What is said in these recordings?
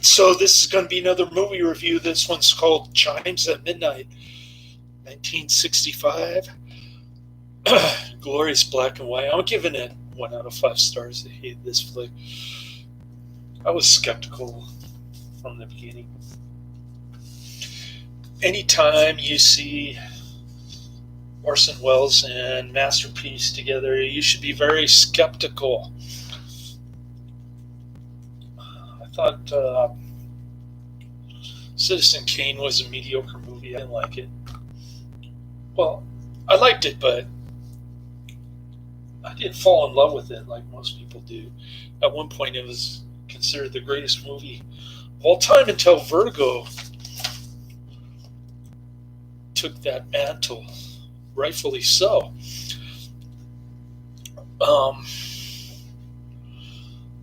So this is going to be another movie review. This one's called Chimes at Midnight, 1965. Glorious black and white. I'm giving it 1 out of 5 stars. I hate this flick. I was skeptical from the beginning. Anytime you see Orson Welles and Masterpiece together, you should be very skeptical. I thought Citizen Kane was a mediocre movie. I didn't like it. Well, I liked it, but I didn't fall in love with it like most people do. At one point, it was considered the greatest movie of all time until Vertigo took that mantle, rightfully so.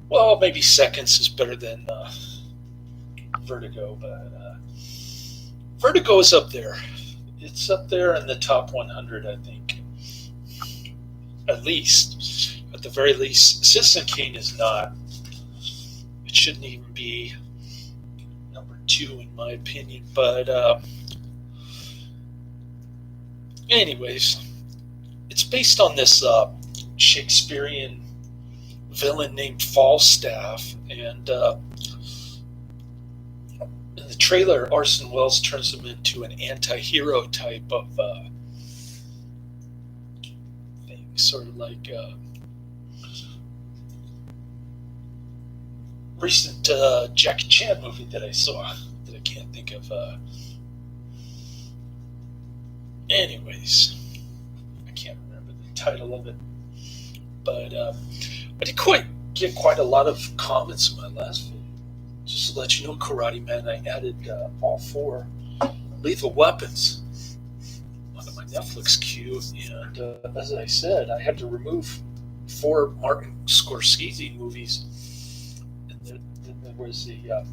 Well, maybe Seconds is better than Vertigo, but Vertigo is up there. It's up there in the top 100, I think. At least. At the very least. Citizen Kane is not. It shouldn't even be number 2, in my opinion. But anyways, it's based on this Shakespearean villain named Falstaff, and in the trailer, Orson Welles turns him into an anti-hero type of thing, sort of like recent Jackie Chan movie that I saw that I can't think of. Anyways, I can't remember the title of it, but I did get quite a lot of comments in my last video. Just to let you know, Karate Man, I added all 4 Lethal Weapons onto my Netflix queue, and as I said, I had to remove 4 Martin Scorsese movies, and then there was the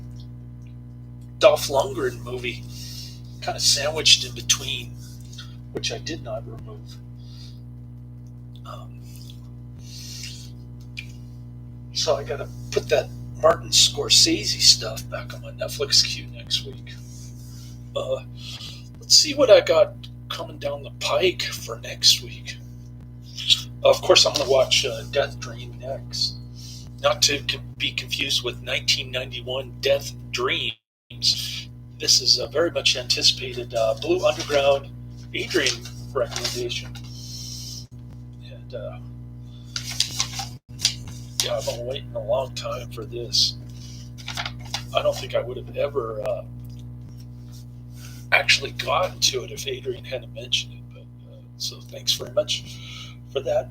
Dolph Lundgren movie, kind of sandwiched in between, which I did not remove. So I gotta put that Martin Scorsese stuff back on my Netflix queue next week. Let's see what I got coming down the pike for next week. Of course, I'm going to watch Death Dream next. Not to be confused with 1991 Death Dreams. This is a very much anticipated Blue Underground Adrian recommendation. And yeah, I've been waiting a long time for this. I don't think I would have ever actually gotten to it if Adrian hadn't mentioned it. But so thanks very much for that.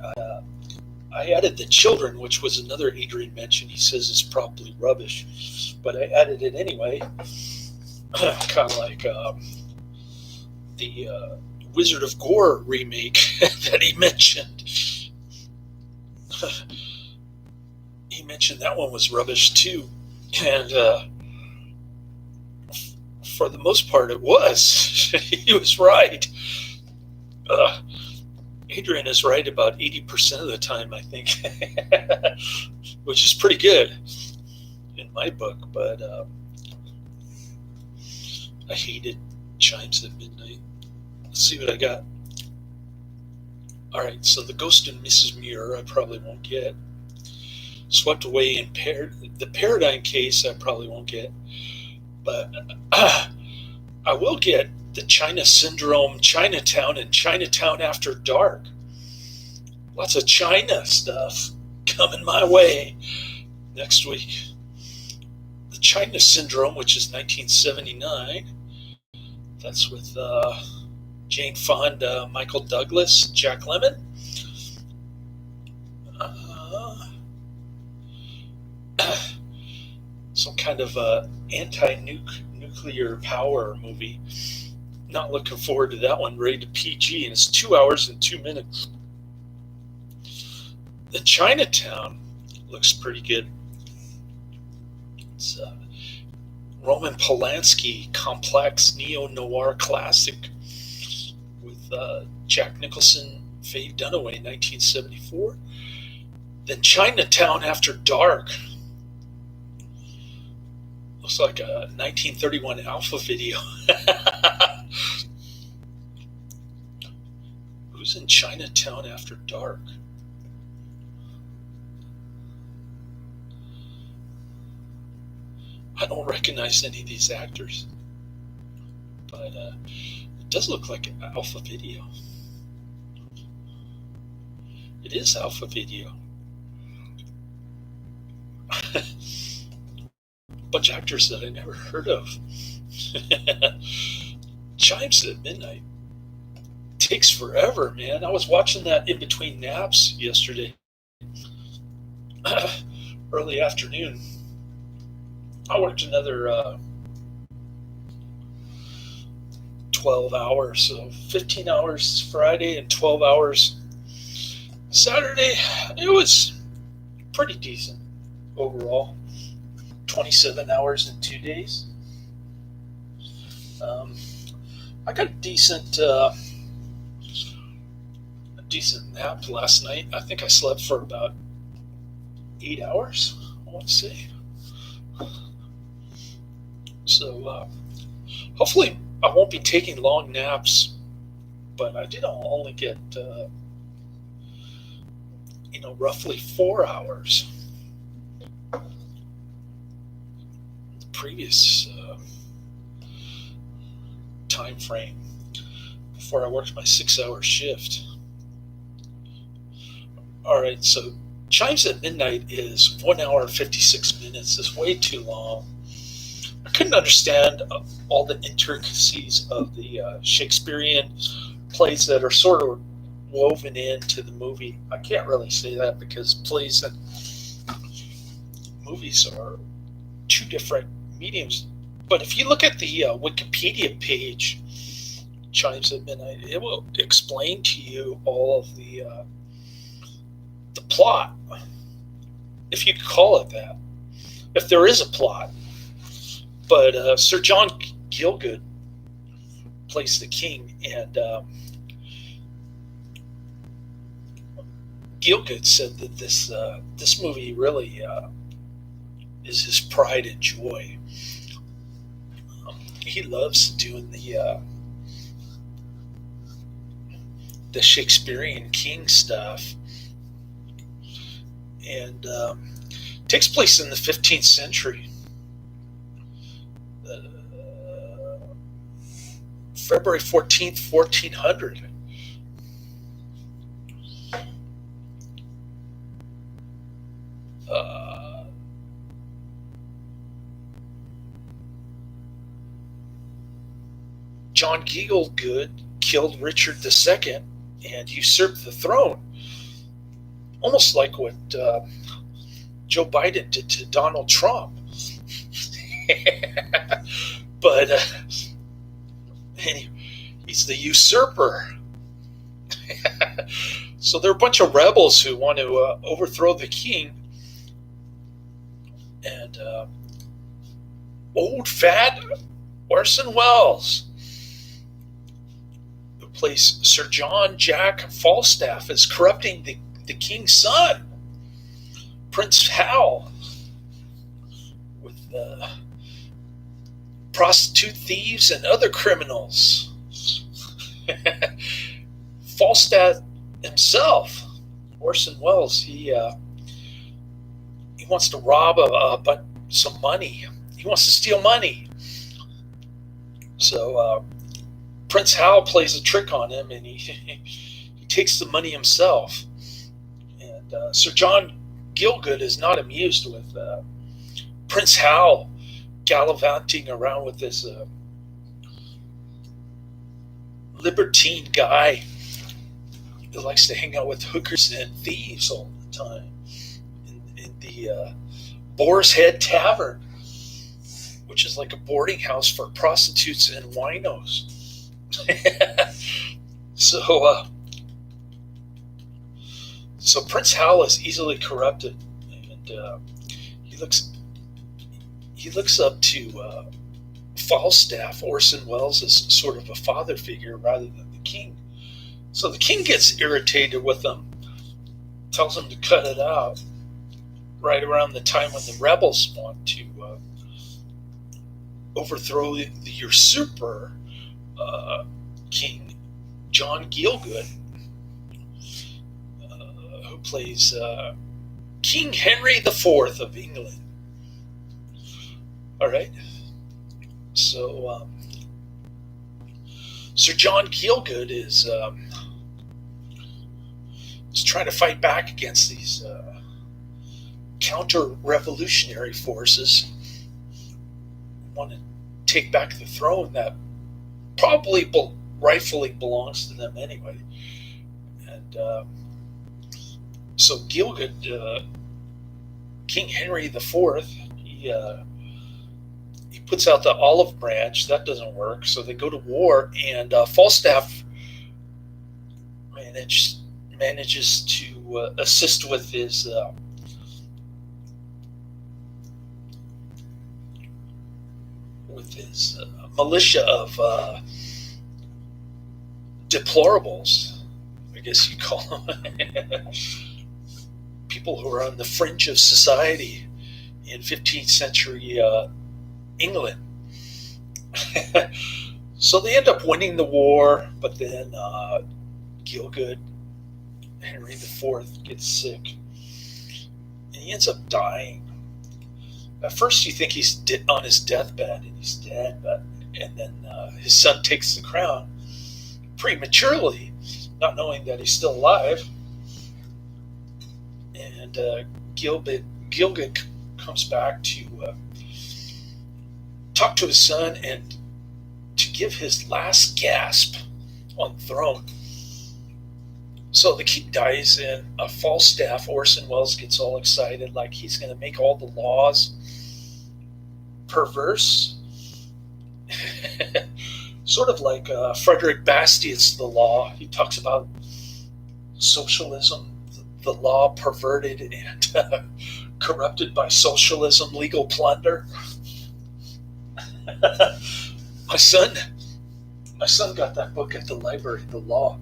I added The Children, which was another Adrian mention. He says it's probably rubbish, but I added it anyway. Kind of like the Wizard of Gore remake that he mentioned. He mentioned that one was rubbish too, and for the most part it was. He was right. Adrian is right about 80% of the time, I think, which is pretty good in my book, but I hated Chimes at Midnight. Let's see what I got. Alright, so The Ghost of Mrs. Muir I probably won't get. Swept Away in the Paradigm Case I probably won't get, but I will get The China Syndrome, Chinatown, and Chinatown After Dark. Lots of China stuff coming my way next week. The China Syndrome, which is 1979, that's with Jane Fonda, Michael Douglas, Jack Lemmon. Some kind of anti-nuclear power movie. Not looking forward to that one. Rated PG, and it's 2 hours and 2 minutes. The Chinatown looks pretty good. It's Roman Polanski complex neo-noir classic with Jack Nicholson, Faye Dunaway, 1974. Then Chinatown After Dark. Looks like a 1931 Alpha video. Who's in Chinatown After Dark? I don't recognize any of these actors, but it does look like an Alpha video. It is Alpha video. Bunch of actors that I never heard of. Chimes at midnight. Takes forever, man. I was watching that in between naps yesterday. Early afternoon. I worked another 12 hours, so 15 hours Friday and 12 hours Saturday. It was pretty decent overall. 27 hours in 2 days. I got a decent nap last night. I think I slept for about 8 hours, I want to say. So hopefully I won't be taking long naps, but I did only get roughly 4 hours. The previous time frame before I worked my 6-hour shift. All right, so Chimes at Midnight is 1 hour and 56 minutes. It's way too long. I couldn't understand all the intricacies of the Shakespearean plays that are sort of woven into the movie. I can't really say that because plays and movies are two different mediums. But if you look at the Wikipedia page, Chimes at Midnight, it will explain to you all of the plot, if you could call it that, if there is a plot. But Sir John Gielgud plays the king, and Gielgud said that this movie really is his pride and joy. He loves doing the Shakespearean king stuff, and takes place in the 15th century. February 14th, 1400. John Gielgud killed Richard II and usurped the throne, almost like what Joe Biden did to Donald Trump. But anyway, he's the usurper. So there are a bunch of rebels who want to overthrow the king. And old fat Orson Welles, who plays Sir John Jack Falstaff, is corrupting the king's son, Prince Hal, with prostitute thieves and other criminals. Falstaff himself, Orson Welles, he wants to rob some money. He wants to steal money. So Prince Hal plays a trick on him, and he takes the money himself. And Sir John Gielgud is not amused with Prince Hal gallivanting around with this libertine guy who likes to hang out with hookers and thieves all the time in the Boar's Head Tavern, which is like a boarding house for prostitutes and winos. So Prince Hal is easily corrupted, and he looks up to Falstaff, Orson Welles, as sort of a father figure rather than the king. So the king gets irritated with him, tells him to cut it out right around the time when the rebels want to overthrow the usurper, King John Gielgud, who plays King Henry IV of England. All right. So Sir John Gielgud is trying to fight back against these counter-revolutionary forces who want to take back the throne that probably rightfully belongs to them anyway. And so Gielgud, King Henry IV, he puts out the olive branch. That doesn't work, so they go to war, and Falstaff manages to assist with his militia of deplorables, I guess you call them. People who are on the fringe of society in 15th century England. So they end up winning the war, but then Gielgud, Henry IV, gets sick, and he ends up dying. At first you think he's on his deathbed and he's dead, and then his son takes the crown prematurely, not knowing that he's still alive. And Gielgud comes back to talk to his son and to give his last gasp on the throne. So the king dies, and Falstaff, Orson Welles, gets all excited, like he's going to make all the laws perverse. Sort of like Frederick Bastiat's The Law. He talks about socialism, the law perverted and corrupted by socialism, legal plunder. My son got that book at the library, The Law.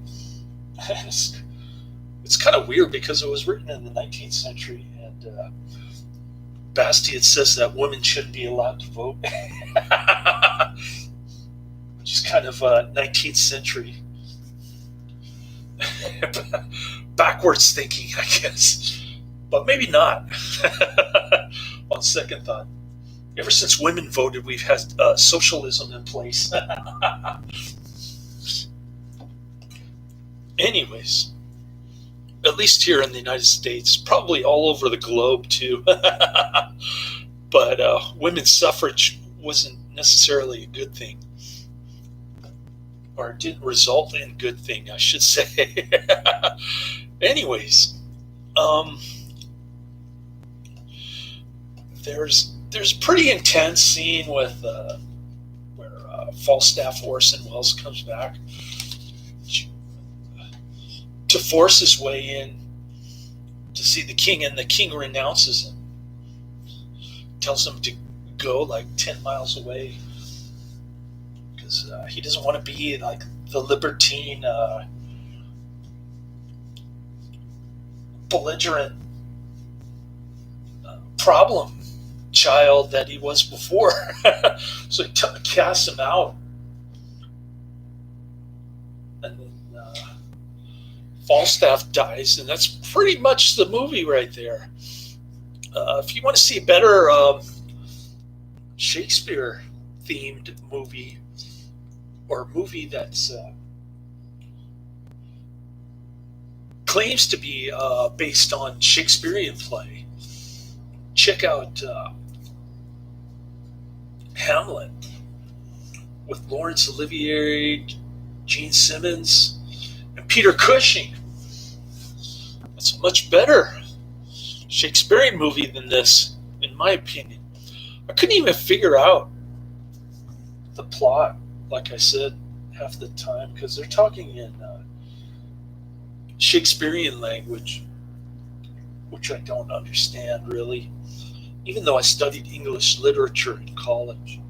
It's kind of weird because it was written in the 19th century, and Bastiat says that women shouldn't be allowed to vote, which is kind of 19th century backwards thinking, I guess, but maybe not. On second thought, ever since women voted, we've had socialism in place. Anyways, at least here in the United States, probably all over the globe too. But women's suffrage wasn't necessarily a good thing, or it didn't result in good thing, I should say. Anyways, there's a pretty intense scene with where Falstaff Orson Welles comes back to force his way in to see the king, and the king renounces him, tells him to go like 10 miles away because he doesn't want to be like the libertine, belligerent problem child that he was before. So he casts him out, and then Falstaff dies, and that's pretty much the movie right there. If you want to see a better Shakespeare-themed movie, or a movie that's claims to be based on Shakespearean play, check out Hamlet with Laurence Olivier, Gene Simmons, and Peter Cushing. It's a much better Shakespearean movie than this, in my opinion. I couldn't even figure out the plot, like I said, half the time, because they're talking in Shakespearean language, which I don't understand really, even though I studied English literature in college.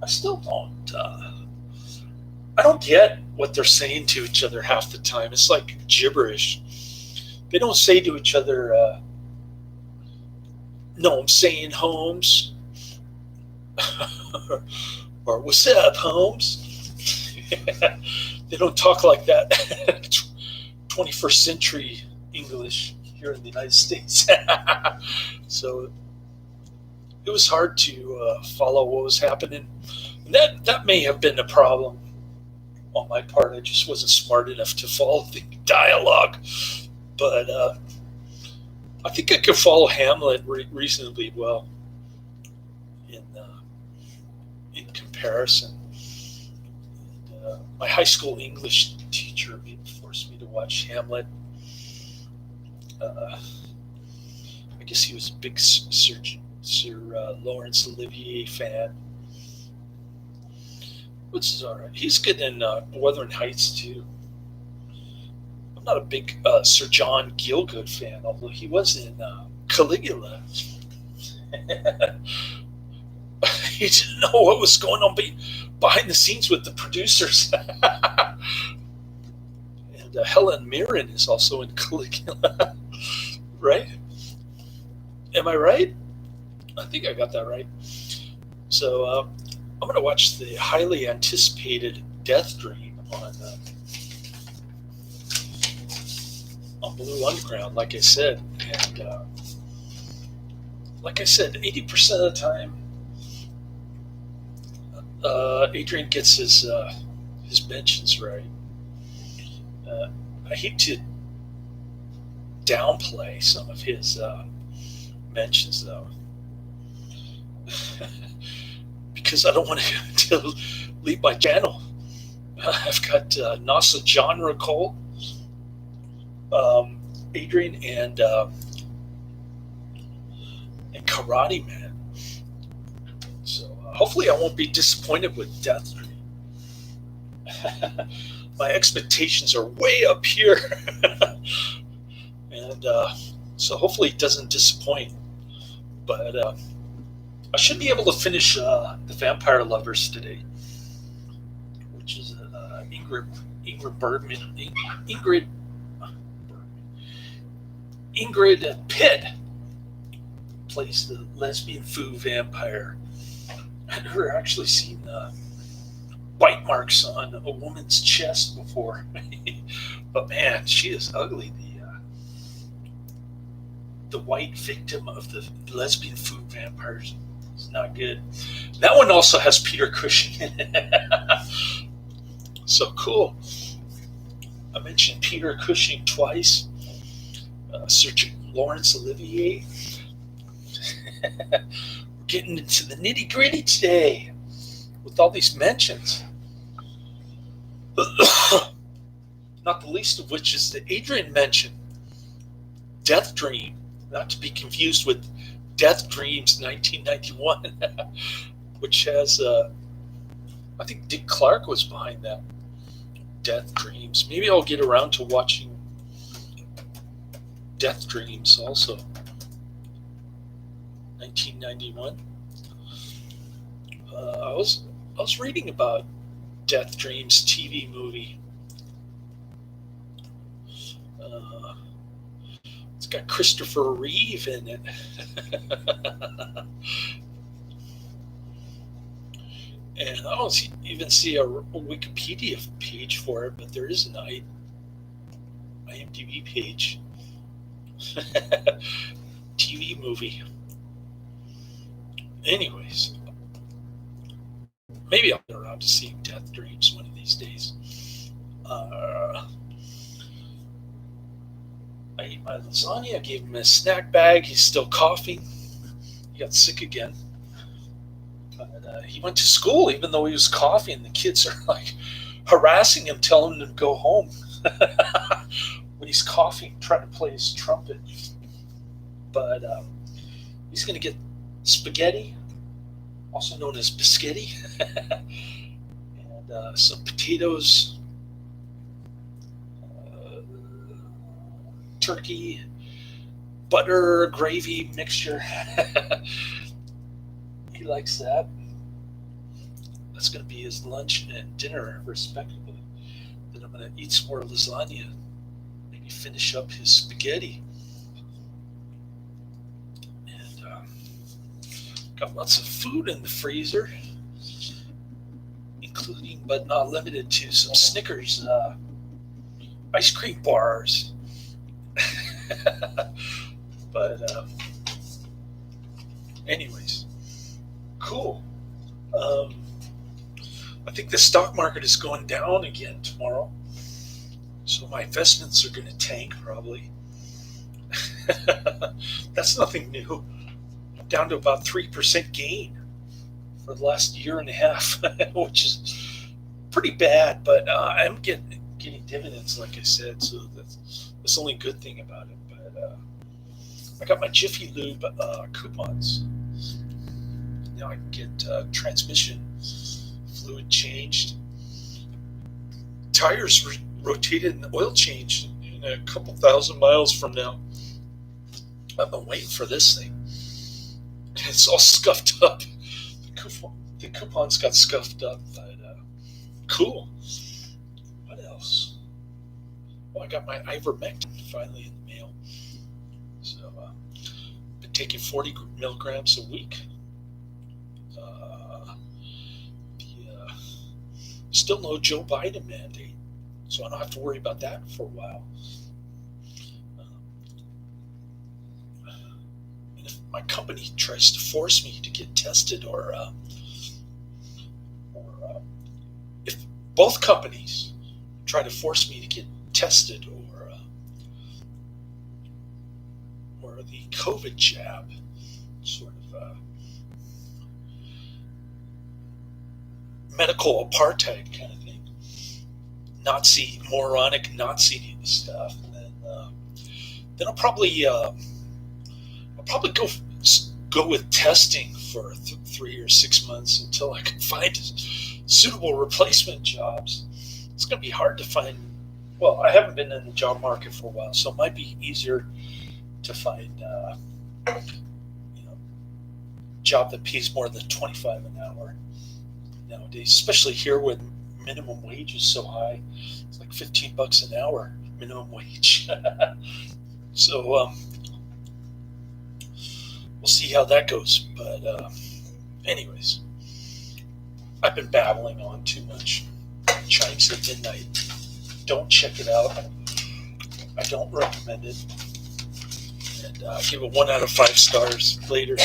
I still don't. I don't get what they're saying to each other half the time. It's like gibberish. They don't say to each other, "No, I'm saying Holmes." or what's up, Holmes? They don't talk like that. 21st century English here in the United States. So it was hard to follow what was happening. And that may have been a problem on my part. I just wasn't smart enough to follow the dialogue. But I think I could follow Hamlet reasonably well in comparison. And, my high school English teacher forced me to watch Hamlet. I guess he was a big Sir Laurence Olivier fan, which is all right. He's good in Wuthering Heights too. I'm not a big Sir John Gielgud fan, although he was in Caligula. He didn't know what was going on behind the scenes with the producers. And Helen Mirren is also in Caligula, right? Am I right? I think I got that right. So I'm going to watch the highly anticipated Death Dream on Blue Underground, like I said. And like I said, 80% of the time, Adrian gets his mentions right. I hate to downplay some of his mentions, though, because I don't want to leave my channel. I've got NASA Genre Cole, Adrian, and Karate Man. So hopefully I won't be disappointed with Death Dream. My expectations are way up here. And so hopefully it doesn't disappoint. But I should be able to finish The Vampire Lovers today, which is Ingrid Pitt plays the lesbian foo vampire. I've never actually seen bite marks on a woman's chest before. But man, she is ugly. The white victim of the lesbian foo vampires is not good. That one also has Peter Cushing in it. So cool. I mentioned Peter Cushing twice. Sir Laurence Olivier. We're getting into the nitty gritty today with all these mentions. Not the least of which is the Adrian mention, Death Dream, not to be confused with Death Dreams 1991, which has, I think Dick Clark was behind that, Death Dreams. Maybe I'll get around to watching Death Dreams also. 1991. I was reading about Death Dreams TV movie. It's got Christopher Reeve in it. And I don't even see a Wikipedia page for it, but there is an IMDb page. TV movie. Anyways, maybe I'll get around to seeing Death Dreams one of these days. I ate my lasagna. I gave him a snack bag. He's still coughing. He got sick again. But he went to school even though he was coughing. The kids are like harassing him, telling him to go home when he's coughing, trying to play his trumpet. But he's going to get spaghetti, also known as biscotti, and some potatoes, turkey, butter, gravy mixture. He likes that. That's going to be his lunch and dinner, respectively. Then I'm going to eat some more lasagna, maybe finish up his spaghetti. Got lots of food in the freezer, including but not limited to some Snickers ice cream bars. But anyways, cool. I think the stock market is going down again tomorrow, so my investments are going to tank probably. That's nothing new. I'm down to about 3% gain for the last year and a half, which is pretty bad. But I'm getting dividends, like I said, so that's the only good thing about it. But I got my Jiffy Lube coupons. Now I can get transmission fluid changed, tires rotated, and oil changed in a couple thousand miles from now. I've been waiting for this thing. It's all scuffed up. The coupons got scuffed up, but cool. What else? Well, I got my ivermectin finally in the mail. So I've been taking 40 milligrams a week. Still no Joe Biden mandate, so I don't have to worry about that for a while. And if my company tries to force me to get tested, or if both companies try to force me to get tested, or the COVID jab, sort of medical apartheid kind of thing, moronic Nazi stuff, and then I'll probably go with testing for 3 or 6 months until I can find suitable replacement jobs. It's going to be hard to find. Well, I haven't been in the job market for a while, so it might be easier to find job that pays more than $25 an hour nowadays, especially here when minimum wage is so high. It's like $15 an hour minimum wage. So we'll see how that goes. But anyways, I've been babbling on too much. Chimes at midnight. Don't check it out. I don't recommend it. And give it 1 out of 5 stars later.